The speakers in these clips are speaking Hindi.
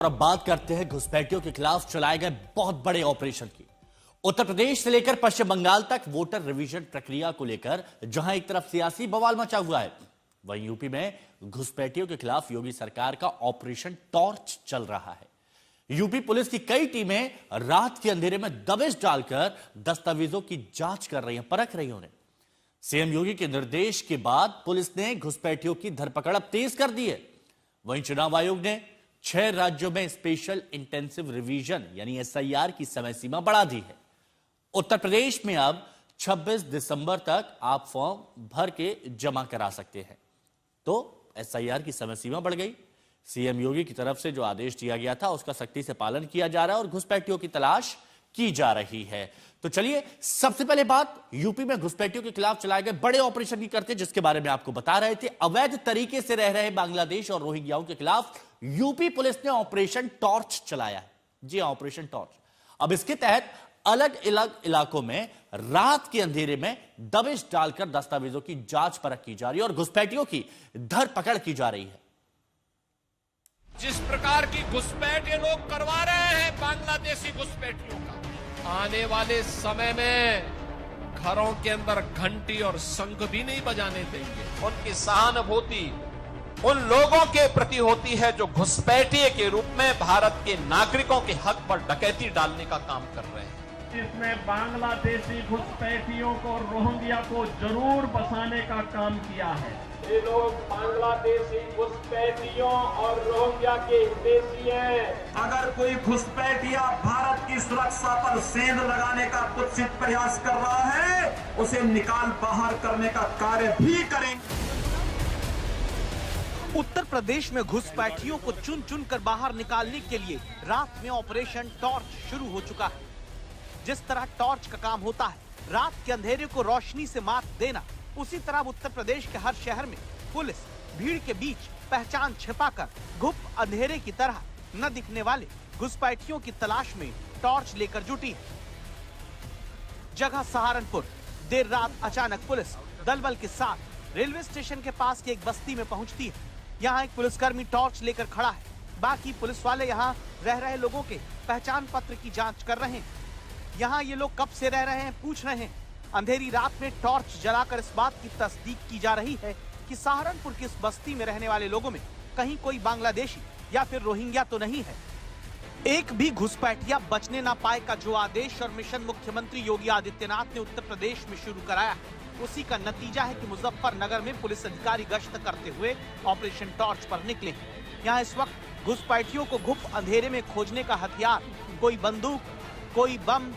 और अब बात करते हैं घुसपैठियों के खिलाफ चलाए गए बहुत बड़े ऑपरेशन की। उत्तर प्रदेश से लेकर पश्चिम बंगाल तक वोटर रिवीजन प्रक्रिया को लेकर जहां एक तरफ सियासी बवाल मचा हुआ है, वहीं यूपी में घुसपैठियों के खिलाफ योगी सरकार का ऑपरेशन टॉर्च चल रहा है। यूपी पुलिस की कई टीमें रात के अंधेरे में दबिश डालकर दस्तावेजों की जांच कर रही हैं, परख रही हैं उन्हें। सीएम योगी के निर्देश के बाद पुलिस ने घुसपैठियों की धरपकड़ अब तेज कर दी है। वहीं चुनाव आयोग ने 6 राज्यों में स्पेशल इंटेंसिव रिवीजन यानी एसआईआर की समय सीमा बढ़ा दी है। उत्तर प्रदेश में अब 26 दिसंबर तक आप फॉर्म भर के जमा करा सकते हैं, तो एसआईआर की समय सीमा बढ़ गई। सीएम योगी की तरफ से जो आदेश दिया गया था उसका सख्ती से पालन किया जा रहा है और घुसपैठियों की तलाश की जा रही है। तो चलिए सबसे पहले बात यूपी में घुसपैठियों के खिलाफ चलाए गए बड़े ऑपरेशन की करते हैं, जिसके बारे में आपको बता रहे थे। अवैध तरीके से रह रहे बांग्लादेश और रोहिंग्याओं के खिलाफ यूपी पुलिस ने ऑपरेशन टॉर्च चलाया है। जी हां, ऑपरेशन टॉर्च। अब इसके तहत अलग अलग इलाकों में रात के अंधेरे में दबिश डालकर दस्तावेजों की जांच परख की जा रही है और घुसपैठियों की धरपकड़ की जा रही है। जिस प्रकार की घुसपैठ ये लोग करवा रहे हैं बांग्लादेशी घुसपैठियों का, आने वाले समय में घरों के अंदर घंटी और शंख भी नहीं बजाने देंगे। उनकी सहानुभूति उन लोगों के प्रति होती है जो घुसपैठिए के रूप में भारत के नागरिकों के हक पर डकैती डालने का काम कर रहे हैं। इसमें बांग्लादेशी घुसपैठियों को, रोहिंग्या को जरूर बसाने का काम किया है। ये लोग बांग्लादेशी घुसपैठियों और रोहिंग्या के हितैषी हैं। अगर कोई घुसपैठिया भारत की सुरक्षा पर सेंध लगाने का कुत्सित प्रयास कर रहा है, उसे निकाल बाहर करने का कार्य भी करेंगे। उत्तर प्रदेश में घुसपैठियों को चुन चुन कर बाहर निकालने के लिए रात में ऑपरेशन टॉर्च शुरू हो चुका है। जिस तरह टॉर्च का काम होता है रात के अंधेरे को रोशनी से मात देना, उसी तरह उत्तर प्रदेश के हर शहर में पुलिस भीड़ के बीच पहचान छिपाकर गुप्त अंधेरे की तरह न दिखने वाले घुसपैठियों की तलाश में टॉर्च लेकर जुटी है। जगह सहारनपुर। देर रात अचानक पुलिस दलबल के साथ रेलवे स्टेशन के पास की एक बस्ती में पहुंचती है। यहाँ एक पुलिसकर्मी टॉर्च लेकर खड़ा है। बाकी पुलिस वाले यहाँ रह रहे लोगों के पहचान पत्र की जांच कर रहे हैं। यहाँ ये लोग कब से रह रहे हैं पूछ रहे हैं। अंधेरी रात में टॉर्च जलाकर इस बात की तस्दीक की जा रही है कि सहारनपुर की इस बस्ती में रहने वाले लोगों में कहीं कोई बांग्लादेशी या फिर रोहिंग्या तो नहीं है। एक भी घुसपैठिया बचने ना पाए का जो आदेश और मिशन मुख्यमंत्री योगी आदित्यनाथ ने उत्तर प्रदेश में शुरू कराया है, उसी का नतीजा है कि मुजफ्फरनगर में पुलिस अधिकारी गश्त करते हुए ऑपरेशन टॉर्च पर निकले हैं। यहाँ इस वक्त घुसपैठियों को गुप्त अंधेरे में खोजने का हथियार कोई बंदूक, कोई बम,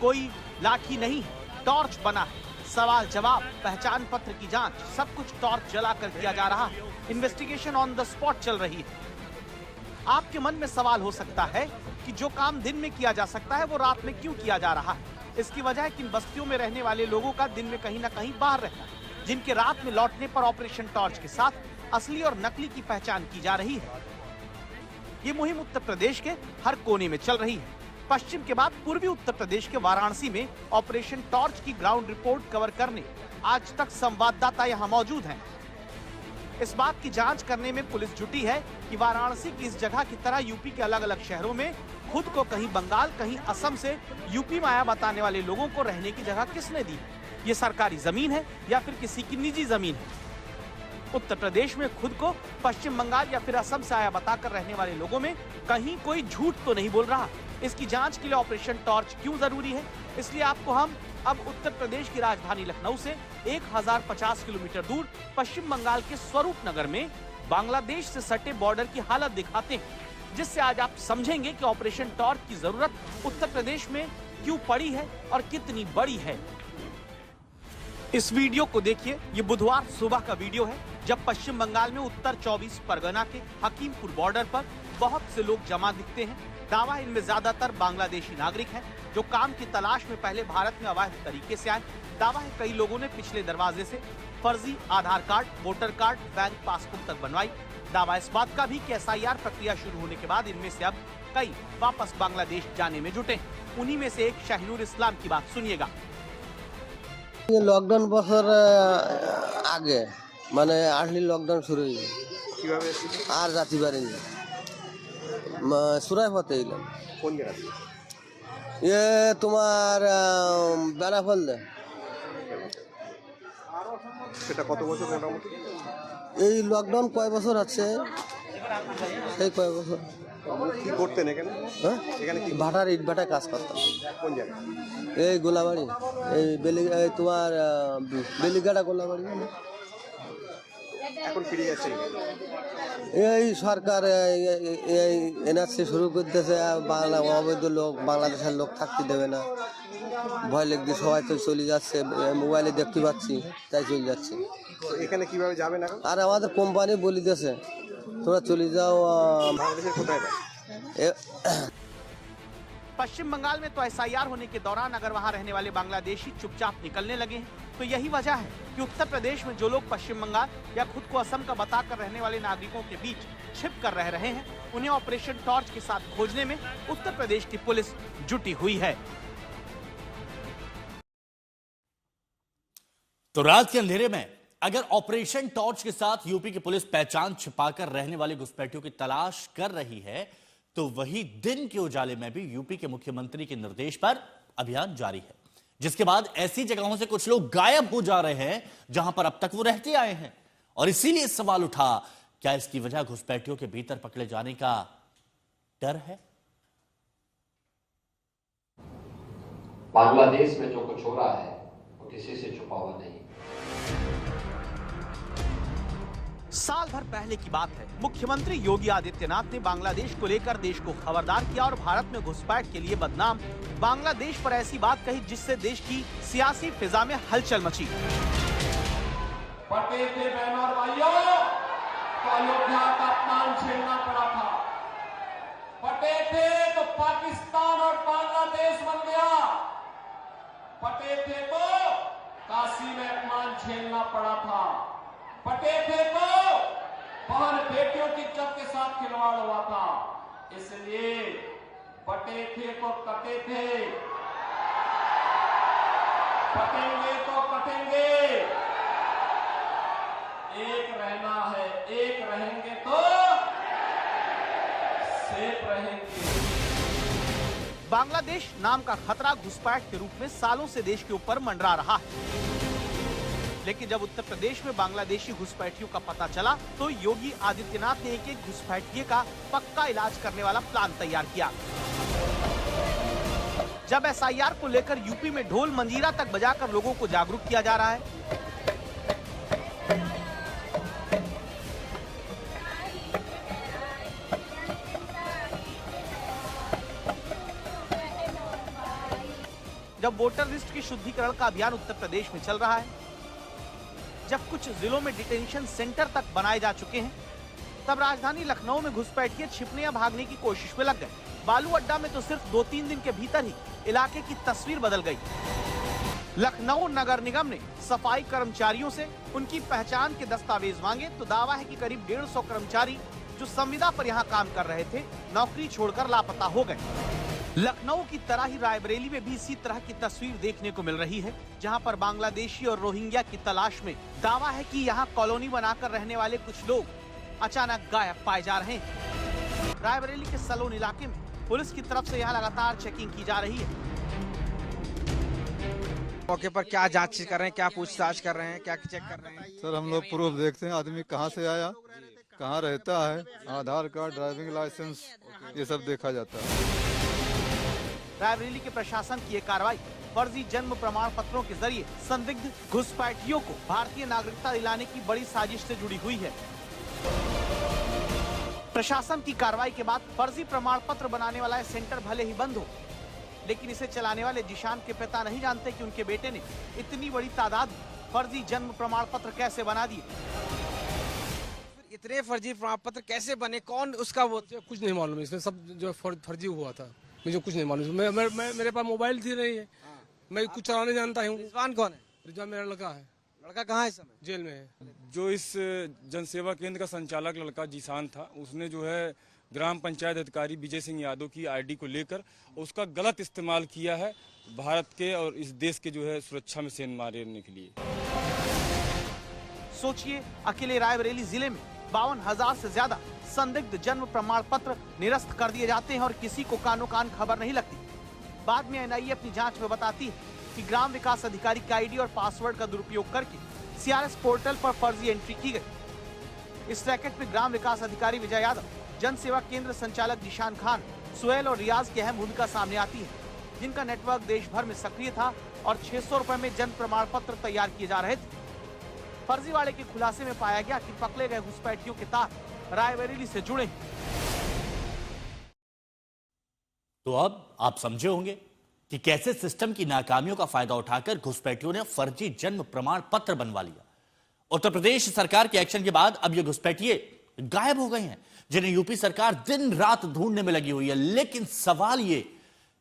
कोई लाठी नहीं है, टॉर्च बना है। सवाल जवाब, पहचान पत्र की जांच, सब कुछ टॉर्च जलाकर किया जा रहा है। इन्वेस्टिगेशन ऑन द स्पॉट चल रही है। आपके मन में सवाल हो सकता है कि जो काम दिन में किया जा सकता है वो रात में क्यों किया जा रहा है। इसकी वजह है कि इन बस्तियों में रहने वाले लोगों का दिन में कहीं ना कहीं बाहर रहना है, जिनके रात में लौटने पर ऑपरेशन टॉर्च के साथ असली और नकली की पहचान की जा रही है। ये मुहिम उत्तर प्रदेश के हर कोने में चल रही है। पश्चिम के बाद पूर्वी उत्तर प्रदेश के वाराणसी में ऑपरेशन टॉर्च की ग्राउंड रिपोर्ट कवर करने आज तक संवाददाता यहां मौजूद हैं। इस बात की जांच करने में पुलिस जुटी है कि वाराणसी की इस जगह की तरह यूपी के अलग अलग शहरों में खुद को कहीं बंगाल, कहीं असम से यूपी में आया बताने वाले लोगों को रहने की जगह किसने दी। ये सरकारी जमीन है या फिर किसी की निजी जमीन है। उत्तर प्रदेश में खुद को पश्चिम बंगाल या फिर असम से आया बताकर रहने वाले लोगों में कहीं कोई झूठ तो नहीं बोल रहा। इसकी जांच के लिए ऑपरेशन टॉर्च क्यों जरूरी है, इसलिए आपको हम अब उत्तर प्रदेश की राजधानी लखनऊ से 1050 किलोमीटर दूर पश्चिम बंगाल के स्वरूप नगर में बांग्लादेश से सटे बॉर्डर की हालत दिखाते हैं, जिससे आज आप समझेंगे कि ऑपरेशन टॉर्च की जरूरत उत्तर प्रदेश में क्यों पड़ी है और कितनी बड़ी है। इस वीडियो को देखिए। ये बुधवार सुबह का वीडियो है जब पश्चिम बंगाल में उत्तर 24 परगना के हकीमपुर बॉर्डर पर बहुत से लोग जमा दिखते हैं। दावा इनमें ज्यादातर बांग्लादेशी नागरिक हैं जो काम की तलाश में पहले भारत में अवैध तरीके से आए। दावा है कई लोगों ने पिछले दरवाजे से फर्जी Aadhaar card, voter card, bank passbook तक बनवाई। दावा इस बात का भी कि एसआईआर प्रक्रिया शुरू होने के बाद इनमें से अब कई वापस बांग्लादेश जाने में जुटे। उन्हीं में से एक शाहिनुर इस्लाम की बात सुनिएगा। ये लॉकडाउन बছর আগে মানে আসলে লকডাউন শুরু হয়ে আর যাতে পারিনি সুরাই হতে এলাম। কোন জায়গা থেকে? তোমার বেড়াফল দে। সেটা কত বছর মোটামুটি? এই লকডাউন কয় বছর আছে, সেই কয় বছর। কি করতেন এখানে? হ্যাঁ, এখানে কি ভাটার ইট ভাটায় কাজ করতাম। কোন জায়গা? এই গোলাবাড়ি, এই তোমার বেলিগাড়া গোলাবাড়ি। এখন ফিরে যাচ্ছেন? এই সরকার এই এনআরসি শুরু করতেছে, বাংলা অবৈধ লোক, বাংলাদেশের লোক থাকতে দেবে না, ভয় লেগে সবাই তো চলে যাচ্ছে, মোবাইলে দেখতে পাচ্ছি তাই চলে যাচ্ছে। এখানে কিভাবে যাবেন এখন? আর আমাদের কোম্পানি বলে দিয়েছে তোরা চলে যাও বাংলাদেশের কোথায়? पश्चिम बंगाल में तो एसआईआर होने के दौरान अगर वहां रहने वाले बांग्लादेशी चुपचाप निकलने लगे हैं तो यही वजह है कि उत्तर प्रदेश में जो लोग पश्चिम बंगाल या खुद को असम का बताकर रहने वाले नागरिकों के बीच छिप कर रह रहे हैं, उन्हें ऑपरेशन टॉर्च के साथ खोजने में उत्तर प्रदेश की पुलिस जुटी हुई है। तो रात के अंधेरे में अगर ऑपरेशन टॉर्च के साथ यूपी की पुलिस पहचान छिपाकर रहने वाले घुसपैठियों की तलाश कर रही है, तो वही दिन के उजाले में भी यूपी के मुख्यमंत्री के निर्देश पर अभियान जारी है, जिसके बाद ऐसी जगहों से कुछ लोग गायब हो जा रहे हैं जहां पर अब तक वो रहते आए हैं। और इसीलिए सवाल उठा, क्या इसकी वजह घुसपैठियों के भीतर पकड़े जाने का डर है? बांग्लादेश में जो कुछ हो रहा है वो किसी से छुपा हुआ नहीं। साल भर पहले की बात है, मुख्यमंत्री योगी आदित्यनाथ ने बांग्लादेश को लेकर देश को खबरदार किया और भारत में घुसपैठ के लिए बदनाम बांग्लादेश पर ऐसी बात कही जिससे देश की सियासी फिजा में हलचल मची। पटे थे बहनों और भाइयों, तो अयोध्या का अपमान झेलना पड़ा था। पटे थे तो पाकिस्तान और बांग्लादेश बन गया। पटे थे तो काशी में अपमान झेलना पड़ा था। पटे थे तो बहन बेटियों की इज्जत के साथ खिलवाड़ हुआ था। इसलिए पटे थे तो कटे थे, पटेंगे तो कटेंगे। एक रहना है, एक रहेंगे तो सेफ रहेंगे। बांग्लादेश नाम का खतरा घुसपैठ के रूप में सालों से देश के ऊपर मंडरा रहा है, लेकिन जब उत्तर प्रदेश में बांग्लादेशी घुसपैठियों का पता चला तो योगी आदित्यनाथ ने एक एक घुसपैठिए का पक्का इलाज करने वाला प्लान तैयार किया। जब एसआईआर को लेकर यूपी में ढोल मंजीरा तक बजाकर लोगों को जागरूक किया जा रहा है, जब वोटर लिस्ट की शुद्धिकरण का अभियान उत्तर प्रदेश में चल रहा है, जब कुछ जिलों में डिटेंशन सेंटर तक बनाए जा चुके हैं, तब राजधानी लखनऊ में घुसपैठिए छिपने या भागने की कोशिश में लग गए। बालू अड्डा में तो सिर्फ 2-3 दिन के भीतर ही इलाके की तस्वीर बदल गई। लखनऊ नगर निगम ने सफाई कर्मचारियों से उनकी पहचान के दस्तावेज मांगे तो दावा है कि करीब 150 कर्मचारी जो संविदा पर यहाँ काम कर रहे थे, नौकरी छोड़कर लापता हो गए। लखनऊ की तरह ही रायबरेली में भी इसी तरह की तस्वीर देखने को मिल रही है, जहां पर बांग्लादेशी और रोहिंग्या की तलाश में दावा है कि यहां कॉलोनी बनाकर रहने वाले कुछ लोग अचानक गायब पाए जा रहे हैं। रायबरेली के सलोन इलाके में पुलिस की तरफ से यहां लगातार चेकिंग की जा रही है। मौके पर क्या जांच कर रहे हैं, क्या पूछताछ कर रहे हैं, क्या चेक कर रहे हैं? सर हम लोग प्रूफ देखते हैं, आदमी कहाँ से आया, कहाँ रहता है, आधार कार्ड, ड्राइविंग लाइसेंस, ये सब देखा जाता है। रायबरेली के प्रशासन की ये कार्रवाई फर्जी जन्म प्रमाण पत्रों के जरिए संदिग्ध घुसपैठियों को भारतीय नागरिकता दिलाने की बड़ी साजिश से जुड़ी हुई है। प्रशासन की कार्रवाई के बाद फर्जी प्रमाण पत्र बनाने वाला सेंटर भले ही बंद हो, लेकिन इसे चलाने वाले जिशान के पिता नहीं जानते कि उनके बेटे ने इतनी बड़ी तादाद में फर्जी जन्म प्रमाण पत्र कैसे बना दिए। इतने फर्जी प्रमाण पत्र कैसे बने, कौन उसका वो? कुछ नहीं मालूम, इसमें सब जो फर्जी हुआ था मुझे कुछ नहीं मालूम। मेरे पास मोबाइल थी रही है, मैं कुछ चलाने जानता हूँ। रिजवान कौन है? रिजवान मेरा लड़का है। लड़का कहाँ है इस समय? जेल में है। जो इस जनसेवा केंद्र का संचालक लड़का जीशान था, उसने जो है ग्राम पंचायत अधिकारी विजय सिंह यादव की आईडी को लेकर उसका गलत इस्तेमाल किया है भारत के और इस देश के जो है सुरक्षा में सेंध मारने के लिए। सोचिए, अकेले रायबरेली जिले में 52,000 से ज्यादा संदिग्ध जन्म प्रमाण पत्र निरस्त कर दिए जाते हैं और किसी को कानो कान खबर नहीं लगती। बाद में एनआईए अपनी जांच में बताती है कि ग्राम विकास अधिकारी का आईडी और पासवर्ड का दुरुपयोग करके सीआरएस पोर्टल पर फर्जी एंट्री की गई। इस रैकेट में ग्राम विकास अधिकारी विजय यादव, जन सेवा केंद्र संचालक निशान खान, सुहेल और रियाज की अहम भूमिका सामने आती है, जिनका नेटवर्क देश भर में सक्रिय था और 600 रुपए में जन्म प्रमाण पत्र तैयार किए जा रहे थे। फर्जीवाड़े के खुलासे में पाया गया कि पकड़े गए घुसपैठियों के तार रायबरेली से जुड़े हैं। तो अब आप समझे होंगे कि कैसे सिस्टम की नाकामियों का फायदा उठाकर घुसपैठियों ने फर्जी जन्म प्रमाण पत्र बनवा लिया। उत्तर प्रदेश सरकार के एक्शन के बाद अब ये घुसपैठिए गायब हो गए हैं, जिन्हें यूपी सरकार दिन रात ढूंढने में लगी हुई है। लेकिन सवाल ये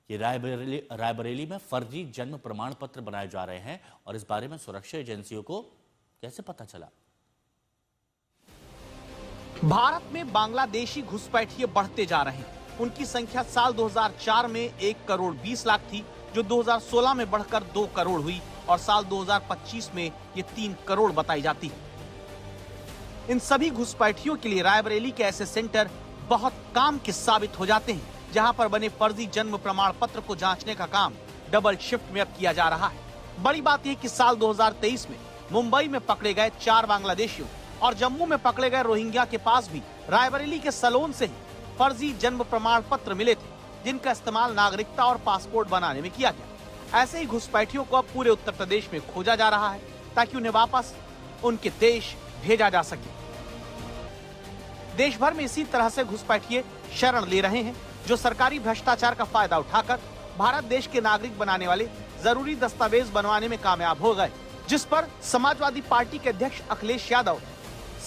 कि रायबरेली में फर्जी जन्म प्रमाण पत्र बनाए जा रहे हैं और इस बारे में सुरक्षा एजेंसियों को कैसे पता चला? भारत में बांग्लादेशी घुसपैठिए बढ़ते जा रहे हैं। उनकी संख्या साल 2004 में 1 करोड़ 20 लाख थी, जो 2016 में बढ़कर 2 करोड़ हुई और साल 2025 में ये 3 करोड़ बताई जाती है। इन सभी घुसपैठियों के लिए रायबरेली के ऐसे सेंटर बहुत काम के साबित हो जाते हैं, जहां पर बने फर्जी जन्म प्रमाण पत्र को जांचने का काम डबल शिफ्ट में अब किया जा रहा है। बड़ी बात यह कि साल 2023 में मुंबई में पकड़े गए 4 बांग्लादेशियों और जम्मू में पकड़े गए रोहिंग्या के पास भी रायबरेली के सलोन से ही फर्जी जन्म प्रमाण पत्र मिले थे, जिनका इस्तेमाल नागरिकता और पासपोर्ट बनाने में किया गया। ऐसे ही घुसपैठियों को अब पूरे उत्तर प्रदेश में खोजा जा रहा है, ताकि उन्हें वापस उनके देश भेजा जा सके। देश भर में इसी तरह से घुसपैठिए शरण ले रहे हैं, जो सरकारी भ्रष्टाचार का फायदा उठाकर भारत देश के नागरिक बनाने वाले जरूरी दस्तावेज बनवाने में कामयाब हो गए, जिस पर समाजवादी पार्टी के अध्यक्ष अखिलेश यादव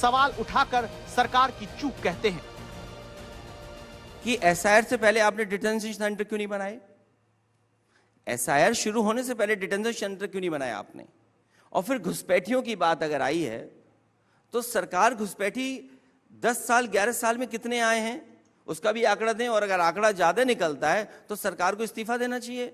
सवाल उठाकर सरकार की चूक कहते हैं कि एसआईआर से पहले आपने डिटेंशन सेंटर क्यों नहीं बनाए? एसआईआर शुरू होने से पहले डिटेंशन सेंटर क्यों नहीं बनाया आपने? और फिर घुसपैठियों की बात अगर आई है तो सरकार घुसपैठी 10 साल 11 साल में कितने आए हैं उसका भी आंकड़ा दें, और अगर आंकड़ा ज्यादा निकलता है तो सरकार को इस्तीफा देना चाहिए।